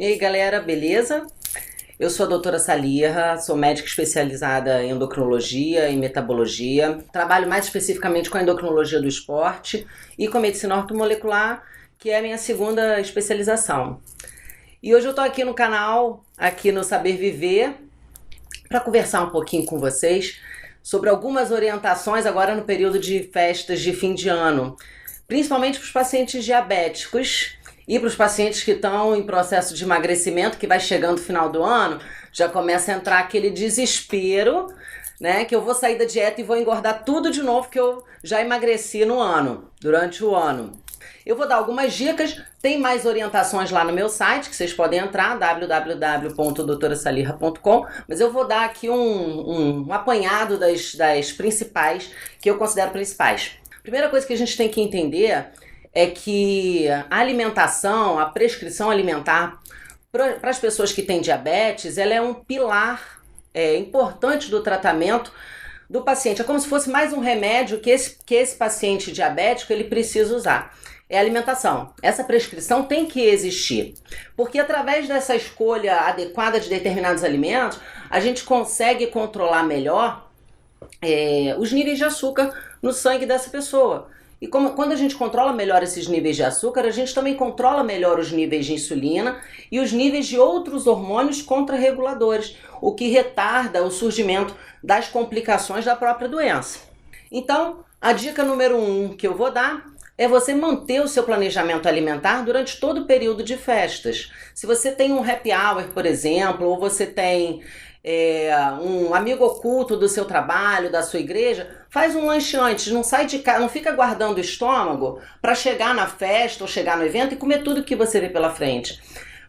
E aí, galera, beleza? Eu sou a doutora Salirra, sou médica especializada em endocrinologia e metabologia. Trabalho mais especificamente com a endocrinologia do esporte e com a medicina ortomolecular, que é a minha segunda especialização. E hoje eu estou aqui no canal, aqui no Saber Viver, para conversar um pouquinho com vocês sobre algumas orientações agora no período de festas de fim de ano, principalmente para os pacientes diabéticos e para os pacientes que estão em processo de emagrecimento, que vai chegando no final do ano, já começa a entrar aquele desespero, né? Que eu vou sair da dieta e vou engordar tudo de novo que eu já emagreci no ano, durante o ano. Eu vou dar algumas dicas, tem mais orientações lá no meu site, que vocês podem entrar, www.doutorasalirra.com, mas eu vou dar aqui um apanhado das principais, que eu considero principais. Primeira coisa que a gente tem que entender é que a alimentação, a prescrição alimentar para as pessoas que têm diabetes, ela é um pilar importante do tratamento do paciente. É como se fosse mais um remédio que esse paciente diabético ele precisa usar. É a alimentação. Essa prescrição tem que existir, porque através dessa escolha adequada de determinados alimentos, a gente consegue controlar melhor os níveis de açúcar no sangue dessa pessoa. E quando a gente controla melhor esses níveis de açúcar, a gente também controla melhor os níveis de insulina e os níveis de outros hormônios contrarreguladores, o que retarda o surgimento das complicações da própria doença. Então, a dica número 1 que eu vou dar é você manter o seu planejamento alimentar durante todo o período de festas. Se você tem um happy hour, por exemplo, ou você tem um amigo oculto do seu trabalho, da sua igreja, faz um lanche antes, não sai de casa, não fica guardando o estômago para chegar na festa ou chegar no evento e comer tudo que você vê pela frente.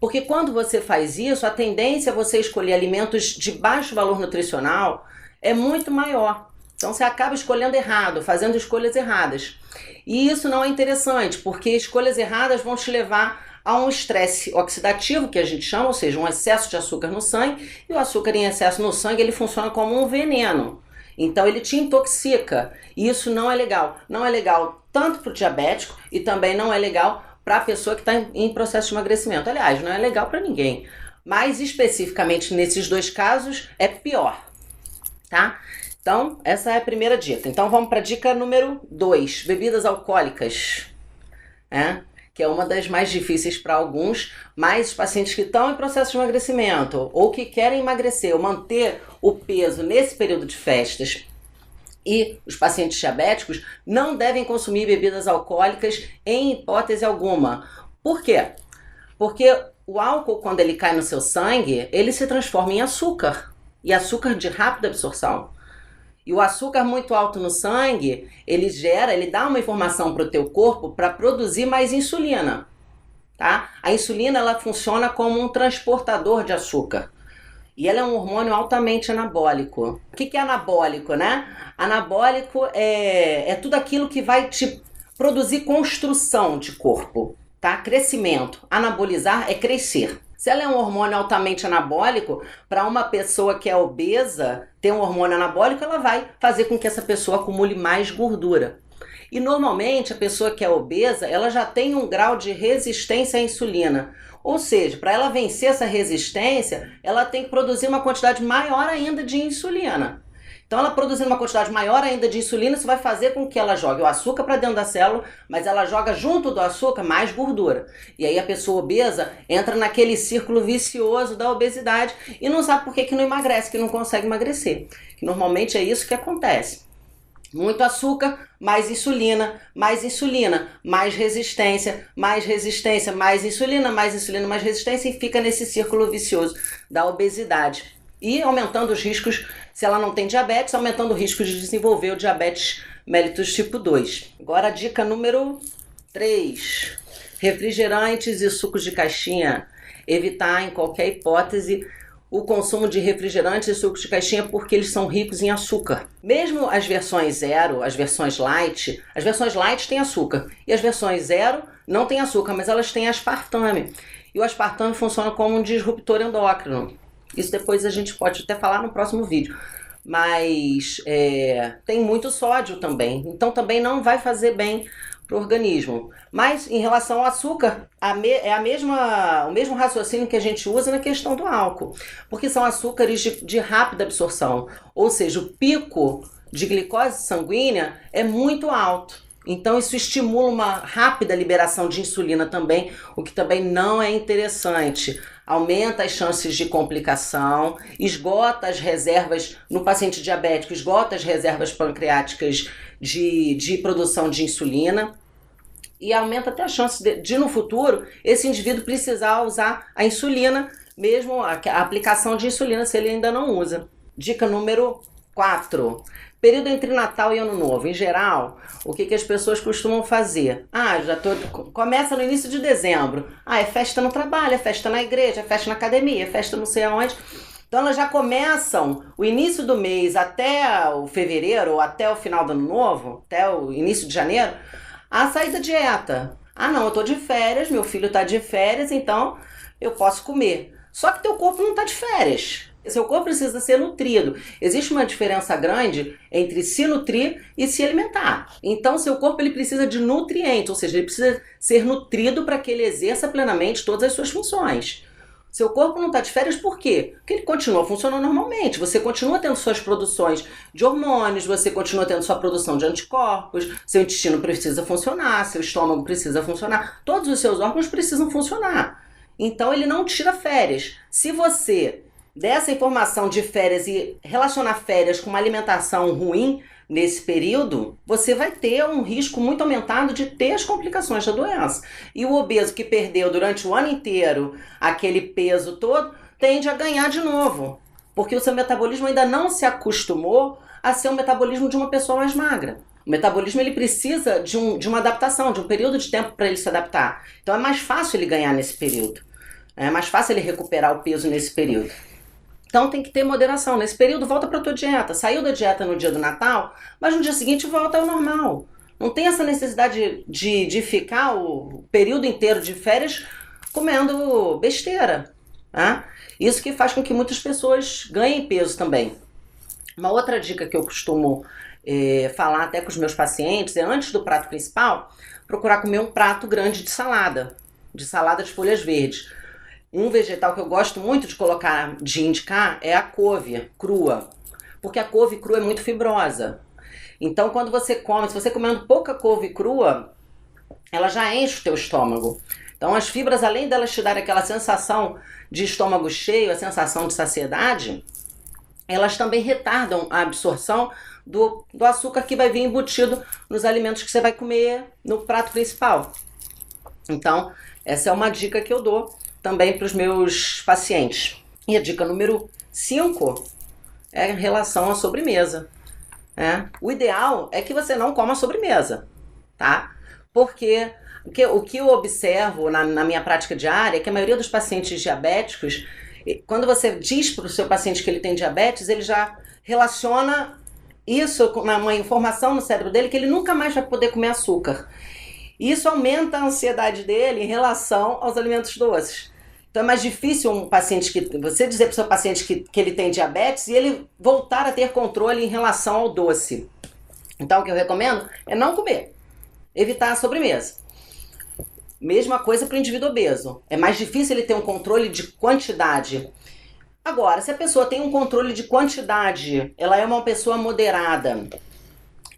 Porque quando você faz isso, a tendência a você escolher alimentos de baixo valor nutricional é muito maior. Então você acaba escolhendo errado, fazendo escolhas erradas. E isso não é interessante, porque escolhas erradas vão te levar a um estresse oxidativo, que a gente chama, ou seja, um excesso de açúcar no sangue, e o açúcar em excesso no sangue ele funciona como um veneno. Então ele te intoxica, e isso não é legal. Não é legal tanto para o diabético e também não é legal para a pessoa que está em processo de emagrecimento. Aliás, não é legal para ninguém, mas especificamente nesses dois casos é pior, tá? Então, essa é a primeira dica. Então, vamos para a dica número 2, bebidas alcoólicas, que é uma das mais difíceis para alguns, mas os pacientes que estão em processo de emagrecimento ou que querem emagrecer ou manter o peso nesse período de festas e os pacientes diabéticos não devem consumir bebidas alcoólicas em hipótese alguma. Por quê? Porque o álcool, quando ele cai no seu sangue, ele se transforma em açúcar, e açúcar de rápida absorção. E o açúcar muito alto no sangue, ele dá uma informação para o teu corpo para produzir mais insulina, tá? A insulina, ela funciona como um transportador de açúcar. E ela é um hormônio altamente anabólico. O que é anabólico, né? Anabólico é tudo aquilo que vai te produzir construção de corpo, tá? Crescimento. Anabolizar é crescer. Se ela é um hormônio altamente anabólico, para uma pessoa que é obesa, ter um hormônio anabólico, ela vai fazer com que essa pessoa acumule mais gordura. E normalmente a pessoa que é obesa, ela já tem um grau de resistência à insulina. Ou seja, para ela vencer essa resistência, ela tem que produzir uma quantidade maior ainda de insulina. Então ela produzindo uma quantidade maior ainda de insulina, isso vai fazer com que ela jogue o açúcar para dentro da célula, mas ela joga junto do açúcar mais gordura. E aí a pessoa obesa entra naquele círculo vicioso da obesidade e não sabe por que não emagrece, que não consegue emagrecer. Que normalmente é isso que acontece. Muito açúcar, mais insulina, mais resistência, mais resistência, mais insulina, mais resistência e fica nesse círculo vicioso da obesidade. E aumentando os riscos, se ela não tem diabetes, aumentando o risco de desenvolver o diabetes mellitus tipo 2. Agora a dica número 3. Refrigerantes e sucos de caixinha. Evitar em qualquer hipótese o consumo de refrigerantes e sucos de caixinha porque eles são ricos em açúcar. Mesmo as versões zero, as versões light têm açúcar. E as versões zero não têm açúcar, mas elas têm aspartame. E o aspartame funciona como um disruptor endócrino. Isso depois a gente pode até falar no próximo vídeo. Mas tem muito sódio também. Então também não vai fazer bem para o organismo. Mas em relação ao açúcar, o mesmo raciocínio que a gente usa na questão do álcool, porque são açúcares de rápida absorção, ou seja, o pico de glicose sanguínea é muito alto. Então isso estimula uma rápida liberação de insulina também, o que também não é interessante. Aumenta as chances de complicação, esgota as reservas, no paciente diabético, esgota as reservas pancreáticas de produção de insulina e aumenta até a chance de no futuro, esse indivíduo precisar usar a insulina, mesmo a aplicação de insulina, se ele ainda não usa. Dica número 4. Período entre Natal e Ano Novo. Em geral, o que as pessoas costumam fazer? Começa no início de dezembro. É festa no trabalho, é festa na igreja, é festa na academia, é festa não sei aonde. Então elas já começam o início do mês até o fevereiro, ou até o final do Ano Novo, até o início de janeiro, a sair da dieta. Não, eu tô de férias, meu filho tá de férias, então eu posso comer. Só que teu corpo não tá de férias. Seu corpo precisa ser nutrido. Existe uma diferença grande entre se nutrir e se alimentar. Então, seu corpo ele precisa de nutrientes, ou seja, ele precisa ser nutrido para que ele exerça plenamente todas as suas funções. Seu corpo não está de férias por quê? Porque ele continua funcionando normalmente. Você continua tendo suas produções de hormônios, você continua tendo sua produção de anticorpos, seu intestino precisa funcionar, seu estômago precisa funcionar, todos os seus órgãos precisam funcionar. Então, ele não tira férias. Se você dessa informação de férias e relacionar férias com uma alimentação ruim nesse período, você vai ter um risco muito aumentado de ter as complicações da doença. E o obeso que perdeu durante o ano inteiro aquele peso todo, tende a ganhar de novo, porque o seu metabolismo ainda não se acostumou a ser um metabolismo de uma pessoa mais magra. O metabolismo ele precisa de uma adaptação, de um período de tempo para ele se adaptar. Então é mais fácil ele ganhar nesse período. É mais fácil ele recuperar o peso nesse período. Então tem que ter moderação. Nesse período volta para a tua dieta. Saiu da dieta no dia do Natal, mas no dia seguinte volta ao normal. Não tem essa necessidade de ficar o período inteiro de férias comendo besteira. Tá? Isso que faz com que muitas pessoas ganhem peso também. Uma outra dica que eu costumo falar até com os meus pacientes é, antes do prato principal, procurar comer um prato grande de salada de folhas verdes. Um vegetal que eu gosto muito de indicar é a couve crua, porque a couve crua é muito fibrosa. Então, quando você come, se você comendo pouca couve crua, ela já enche o teu estômago. Então, as fibras, além delas te darem aquela sensação de estômago cheio, a sensação de saciedade, elas também retardam a absorção do açúcar que vai vir embutido nos alimentos que você vai comer no prato principal. Então, essa é uma dica que eu dou também para os meus pacientes. E a dica número 5 é em relação à sobremesa. O ideal é que você não coma sobremesa, tá? Porque o que eu observo na minha prática diária é que a maioria dos pacientes diabéticos, quando você diz para o seu paciente que ele tem diabetes, ele já relaciona isso com uma informação no cérebro dele que ele nunca mais vai poder comer açúcar. Isso aumenta a ansiedade dele em relação aos alimentos doces. Então é mais difícil você dizer para o seu paciente que ele tem diabetes e ele voltar a ter controle em relação ao doce. Então o que eu recomendo é não comer, evitar a sobremesa. Mesma coisa para o indivíduo obeso. É mais difícil ele ter um controle de quantidade. Agora, se a pessoa tem um controle de quantidade, ela é uma pessoa moderada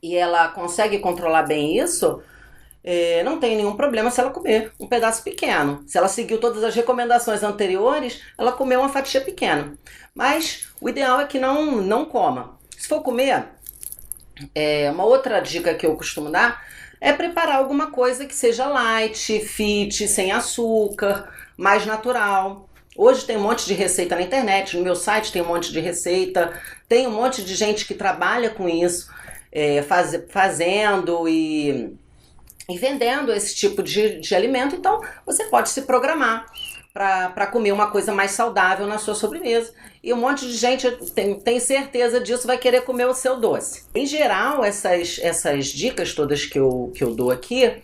e ela consegue controlar bem isso, não tem nenhum problema se ela comer um pedaço pequeno. Se ela seguiu todas as recomendações anteriores, ela comeu uma fatia pequena. Mas o ideal é que não coma. Se for comer, uma outra dica que eu costumo dar é preparar alguma coisa que seja light, fit, sem açúcar, mais natural. Hoje tem um monte de receita na internet, no meu site tem um monte de receita, tem um monte de gente que trabalha com isso, fazendo e vendendo esse tipo de alimento. Então você pode se programar para comer uma coisa mais saudável na sua sobremesa. E um monte de gente, tem certeza disso, vai querer comer o seu doce. Em geral, essas dicas todas que eu dou aqui,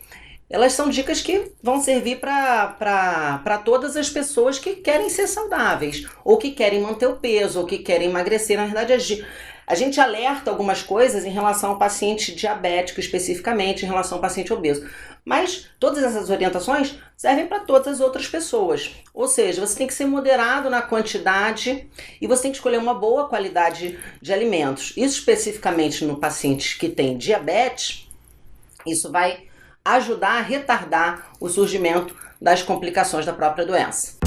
elas são dicas que vão servir para todas as pessoas que querem ser saudáveis, ou que querem manter o peso, ou que querem emagrecer. Na verdade, A gente alerta algumas coisas em relação ao paciente diabético, especificamente em relação ao paciente obeso. Mas todas essas orientações servem para todas as outras pessoas. Ou seja, você tem que ser moderado na quantidade e você tem que escolher uma boa qualidade de alimentos. Isso especificamente no paciente que tem diabetes, isso vai ajudar a retardar o surgimento das complicações da própria doença.